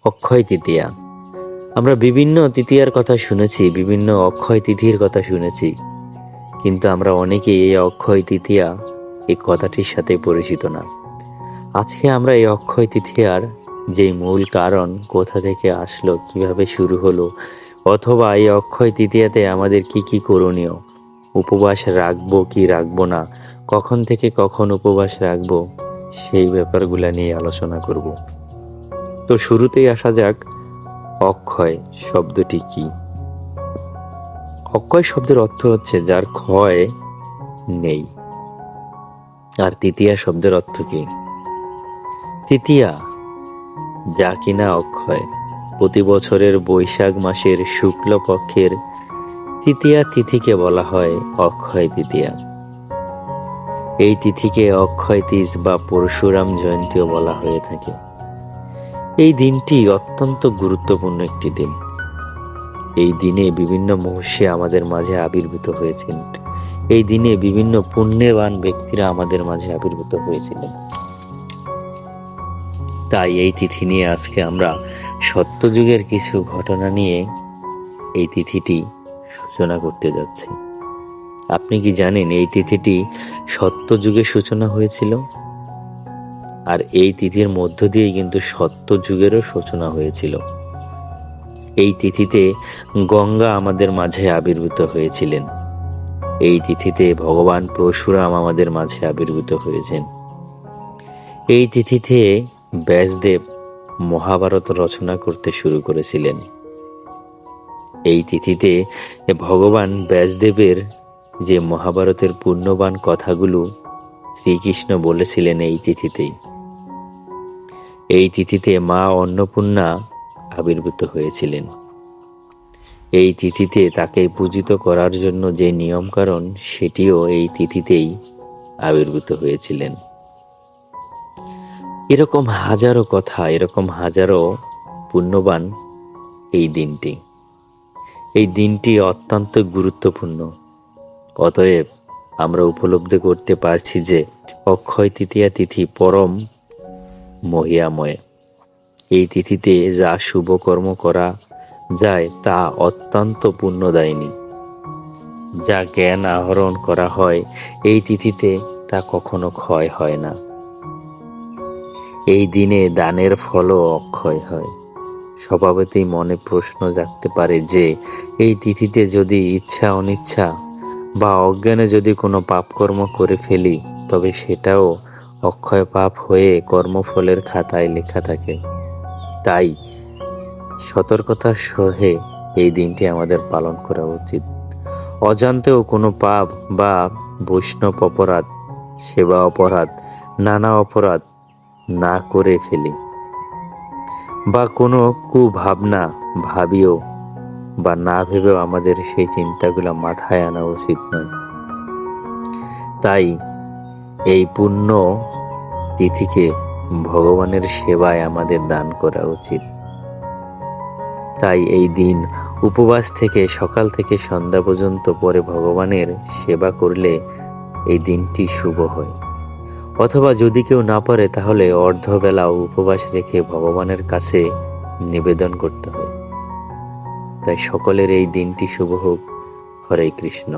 অক্ষয় তৃতীয়া। আমরা বিভিন্ন তৃতীয়ার কথা শুনেছি, বিভিন্ন অক্ষয় তিথির কথা শুনেছি, কিন্তু আমরা অনেকেই এই অক্ষয় তৃতীয়া এই কথাটির সাথে পরিচিত না। আজকে আমরা এই অক্ষয় তৃতীয়ার যে মূল কারণ, কোথা থেকে আসলো, কিভাবে শুরু হলো, অথবা এই অক্ষয় তৃতীয়াতে আমাদের কি কি করণীয়, উপবাস রাখবো কি রাখবো না, কখন থেকে কখন উপবাস রাখবো, সেই ব্যাপারগুলো নিয়ে আলোচনা করব। তো শুরুতেই আসা যাক, অক্ষয় শব্দটি কি? অক্ষয় শব্দের অর্থ হচ্ছে যার ক্ষয় নেই। আর তৃতীয়া শব্দের অর্থ কি? তৃতীয়া, যা কিনা অক্ষয়। প্রতি বছরের বৈশাখ মাসের শুক্লপক্ষের তৃতীয়া তিথিকে বলা হয় অক্ষয় তৃতীয়া। এই তিথিকে অক্ষয় তিথ বা পরশুরাম জয়ন্তীও বলা হয়ে থাকে। এই দিনটি অত্যন্ত গুরুত্বপূর্ণ একটি দিন। এই দিনে বিভিন্ন মহর্ষি আমাদের মাঝে আবির্ভূত হয়েছেন। এই দিনে বিভিন্ন পুণ্যবান ব্যক্তিরা আমাদের মাঝে আবির্ভূত হয়েছিলেন। তাই এই তিথি নিয়ে আজকে আমরা সত্যযুগের কিছু ঘটনা নিয়ে এই তিথিটি সূচনা করতে যাচ্ছি। আপনি কি জানেন এই তিথিটি সত্যযুগে সূচনা হয়েছিল? আর এই তিথির মধ্য দিয়ে কিন্তু সত্যযুগেরও সূচনা হয়েছিল। এই তিথিতে গঙ্গা আমাদের মাঝে আবির্ভূত হয়েছিলেন। এই তিথিতে ভগবান পরশুরাম আমাদের মাঝে আবির্ভূত হয়েছেন। এই তিথিতে ব্যাসদেব মহাভারত রচনা করতে শুরু করেছিলেন। এই তিথিতে ভগবান ব্যাসদেবের যে মহাভারতের পুণ্যবান কথাগুলো শ্রীকৃষ্ণ বলেছিলেন এই তিথিতেই। এই তিথিতে মা অন্নপূর্ণা আবির্ভূত হয়েছিলেন। এই তিথিতে তাকে পূজিত করার জন্য যে নিয়মকানুন, সেটিও এই তিথিতেই আবির্ভূত হয়েছিলেন। এরকম হাজারো কথা, এরকম হাজারো পুণ্যবান এই দিনটি। এই দিনটি অত্যন্ত গুরুত্বপূর্ণ। অতএব আমরা উপলব্ধি করতে পারছি যে অক্ষয় তৃতীয়া তিথি পরম মহিয়াময়। এই তিথিতে যা শুভ কর্ম করা যায় তা অত্যন্ত পুণ্যদায়িনী। যা জ্ঞান আহরণ করা হয় এই তিথিতে তা কখনো ক্ষয় হয় না। এই দিনে দানের ফলও অক্ষয় হয়। স্বভাবতই মনে প্রশ্ন জাগতে পারে যে এই তিথিতে যদি ইচ্ছা অনিচ্ছা বা অজ্ঞানে যদি কোনো পাপকর্ম করে ফেলি, তবে সেটাও অক্ষয় পাপ হয়ে কর্মফলের খাতায় লেখা থাকে। তাই সতর্কতার সহে এই দিনটি আমাদের পালন করা উচিত। অজান্তেও কোনো পাপ বা বৈষ্ণব অপরাধ, সেবা অপরাধ, নানা অপরাধ না করে ফেলি, বা কোনো কুভাবনা ভাবিও বা না ভেবেও আমাদের সেই চিন্তাগুলো মাথায় আনা উচিত নয়। তাই এই পুণ্য তিথিকে ভগবানের সেবায় আমাদের দান করা উচিত। তাই এই দিন উপবাস থেকে সকাল থেকে সন্ধ্যা পর্যন্ত পরে ভগবানের সেবা করলে এই দিনটি শুভ হয়। অথবা যদি কেউ না পারে, তাহলে অর্ধবেলা উপবাস রেখে ভগবানের কাছে নিবেদন করতে হয়। তাই সকলের এই দিনটি শুভ হোক। হরে কৃষ্ণ।